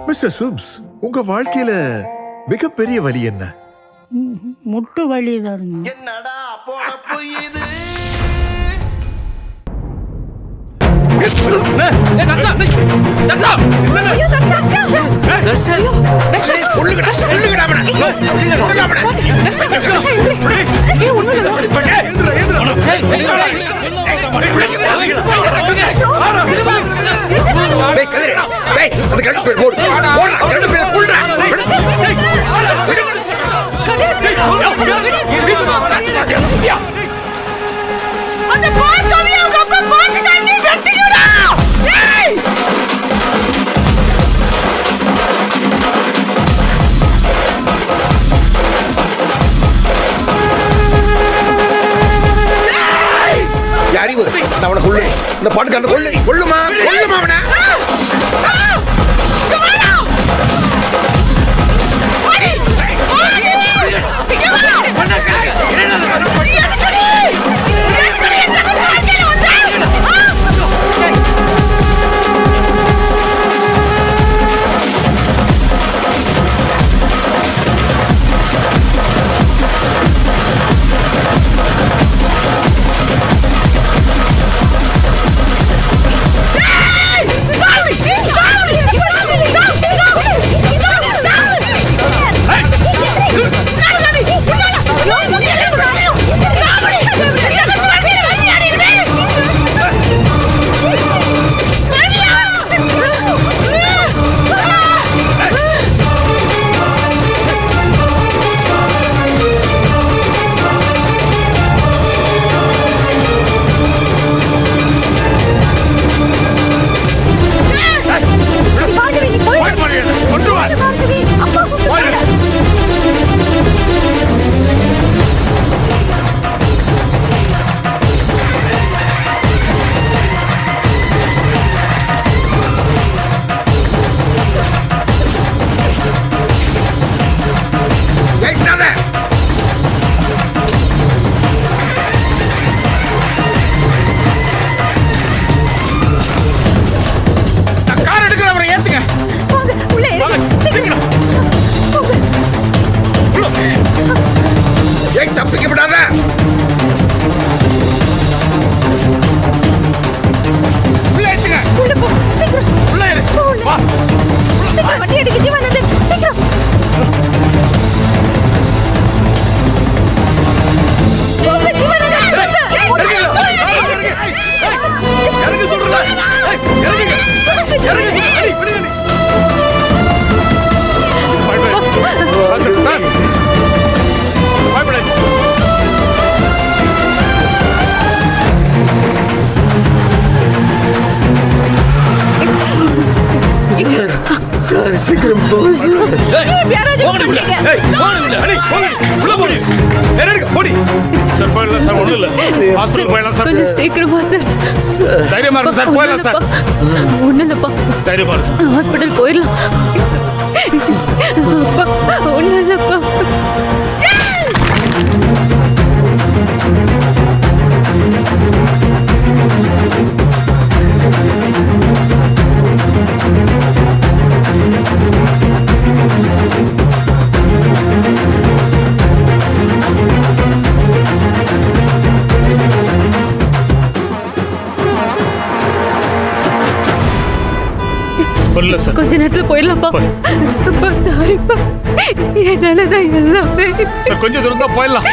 Mister சுப்ஸ், உங்க வாழ்க்கையில மிகப்பெரிய வலி என்ன? முட்டு வலி தான். என்னடா பொழப்பு இது? அவனை கொள்ளு, இந்த பாட்டுக்காரன் கொள்ளு, கொள்ளுமா கொள்ளுமா அவனை. சீக்கிரம் போங்க ஹாஸ்பிட்டல் போயிடலாம். ஒன்னும் இல்லப்பா. கொஞ்ச நேரத்துல போயிடலாம்ப்பா. அப்பா சாரிப்பா, என்னாலதான் எல்லாமே. கொஞ்சம் தூரம் தான் போயிடலாம்.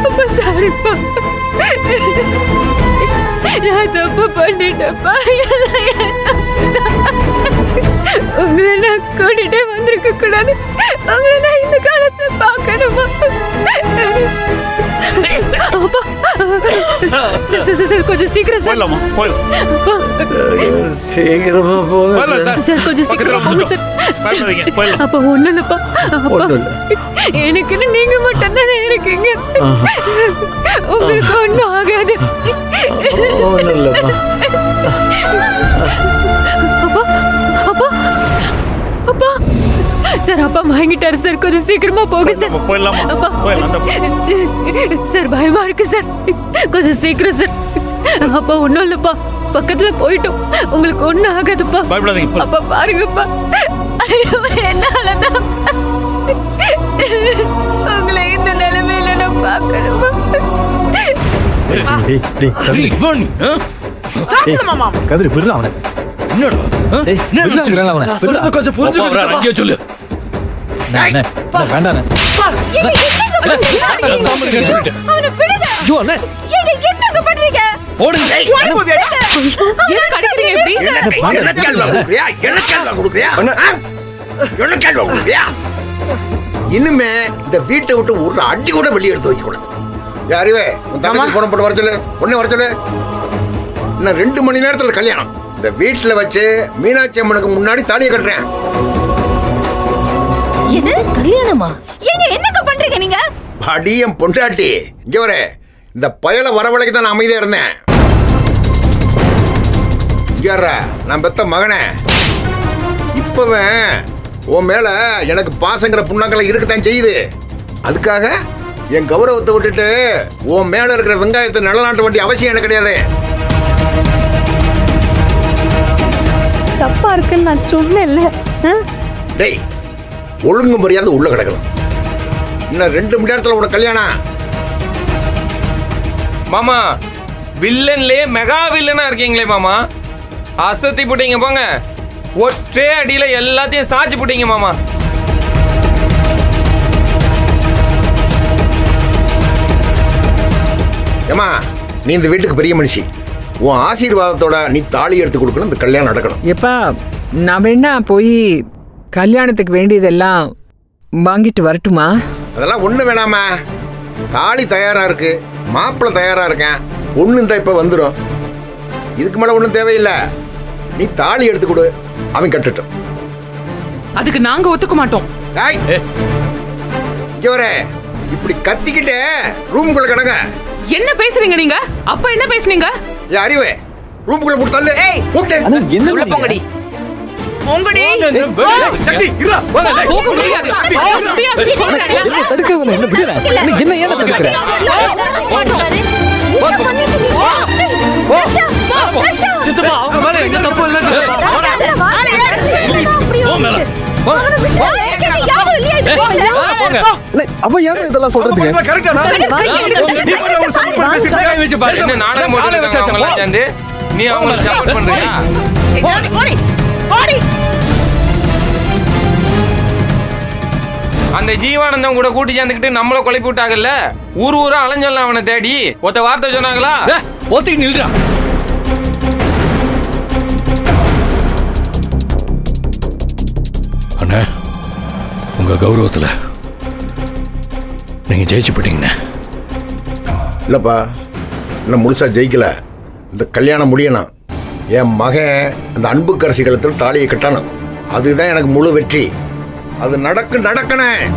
அப்பா சாரிப்பா, நான் தப்பு பண்ணிட்டேன்ப்பா. உங்களை நான் கூட்டிட்டே வந்திருக்க கூடாது. உங்களை நான் இந்த காலத்துல பார்க்கணுமா? அப்பா சார் கொஞ்சம் சீக்கிரம் சார். சீக்கிரமா போங்க சார், கொஞ்சம் சீக்கிரம் போங்க சார். அப்ப ஒண்ணும் இல்லப்பா. அப்பா எனக்குன்னு நீங்க மட்டும் தானே இருக்கீங்க. உங்களுக்கு ஒண்ணும் ஆகாது. அப்பா அப்பா அப்பா சார், அப்பா வாங்கிட்டாரு சார். கொஞ்சம் சீக்கிரமா போங்க சார். அப்பா சார், பயமா இருக்கு சார். கொஞ்சம் சீக்கிரம் சார். அப்பா ஒண்ணும் இல்லப்பா, பக்கத்துல போயிட்டோம். உங்களுக்கு ஒண்ணும் ஆகாதுப்பா. அப்பா பாருங்கப்பா. டேய் டேய் கதிரு இவன் சாப்பிடுமா மாமா கதிரு விடுறா அவனை என்னடா டேய் விடுறா அவனை சொல்றது கொஞ்சம் புரிஞ்சு அங்கேயே சொல்லு அண்ணே வேண்டாண்ணே அவனை விடுங்க. ஐயோ அண்ணே ஏங்க என்னங்க பண்றீங்க? ஓடுங்க எதுக்கு அடிக்கிறீங்க இப்படி? என்ன கேள்வி கொடுக்குறியா? என்ன கேள்வி கொடுக்குறியா? என்ன கேள்வி கொடுக்குறியா? இனிமே இந்த வீட்டை விட்டு ஒரு அடி கூட வெளியே எடுத்து வைக்க கூடாது. அறிவே உன் தங்கச்சி போன போட்டு வர சொல்லு. ஒண்ணு வர சொல்லு. இன்னும் 2 மணி நேரத்துல கல்யாணம். இந்த வீட்டுல வச்சு மீனாட்சி அம்மனுக்கு முன்னாடி தாலியை கட்டுறேன். என்ன கல்யாணமா? ஏங்க என்னங்க பண்றீங்க நீங்க? அடியம் பொண்டாட்டி இங்க வர. இந்த பயலை வரவழைக்கு தான் நான் அமைதியா இருந்தேன். இங்க வர்ற, நான் பெத்த மகனே. இப்பவே உன் மேல எனக்கு பாசங்கிற புண்ணாக்களை இருக்குதான் செய்யுது. அதுக்காக என் கௌரவத்தை விட்டுட்டு உன் மேல இருக்கிற வெங்காயத்தை நிலநாட்ட வேண்டிய அவசியம் எனக்கு கிடையாது. தப்பா இருக்குன்னு நான் சொன்னேன்ல. டேய், ஒழுங்கு மரியாதை உள்ள கிடக்கணும். இன்னும் 2 மணி நேரத்துல உனக்கு கல்யாணம். மாமா வில்லன்லயே மெகா வில்லனா இருக்கீங்களே மாமா. அசத்தி போட்டீங்க போங்க. ஒற்றே அடியில எல்லாத்தையும் சாட்சி போட்டீங்க மாமா. ஏமா, நீ இந்த வீட்டுக்கு பெரிய மனுஷி. உன் ஆசீர்வாதத்தோட நீ தாலி எடுத்து கொடுக்கணும். இந்த கல்யாணம் நடக்கணும். எப்பா நான் வேணா போய் கல்யாணத்துக்கு வேண்டியதெல்லாம் வாங்கிட்டு வரட்டுமா? அதெல்லாம் ஒண்ணு வேணாமா. தாலி தயாரா இருக்கு, மாப்பிள்ளை தயாரா இருக்கேன், பொண்ணு இந்த இப்ப வந்துடும். இதுக்கு மேல ஒண்ணும் தேவையில்லை. நீ தாலி எடுத்து கொடு, அவன் கட்டட்டும். அதுக்கு நாங்க ஒத்துக்க மாட்டோம். டேய், இங்க வர. இப்படி கத்திக்கிட்டே ரூமுக்குள்ள கிடங்க. என்ன பேசுறீங்க நீங்க? அப்ப என்ன பேசுனீங்க? ஏன் அறிவே, ரூமுக்குள்ள போட்டு தள்ளு. போட்டு அண்ணா என்ன உள்ள போங்கடி. போங்கடி. சக்தி இருடா வாங்க டேய். போக முடியாது. போக முடியாது. சொல்றேன்ல. என்ன தடுக்கிறவன என்ன விடுறா என்ன ஏன் தடுக்கிற சித்தப்பா அவங்க மேல எந்த தப்பு இல்ல சித்தப்பா. போ மேல போ. அண்ணே அவ யாரு இதெல்லாம் சொல்றதுக்கு கரெக்டானா? கை வச்சு பாரு. என்ன நாடகம் போட்டுருக்காங்க சேர்ந்து. நீ அவங்களுக்கு சப்போர்ட் பண்றியா? ஓடி. ஓடி. அந்த ஜீவானந்தம் கூட கூட்டி சேர்ந்துக்கிட்டு நம்மள குழப்பி விட்டாங்கல்ல. ஊரா அலைஞ்சலாம் அவனை தேடி. ஒத்த வார்த்தை சொன்னாங்களா? போத்திட்டு நில்றா. அண்ணா உங்க கௌரவத்துல நீங்க ஜெயிச்சு போட்டீங்கண்ணே. இல்லப்பா, இன்னும் முழுசா ஜெயிக்கல. இந்த கல்யாணம் முடியணும். என் மகன் அந்த அன்புக்கரசி கழுத்தில் தாலியை கட்டணும். அதுதான் எனக்கு முழு வெற்றி. அது நடக்கணும்.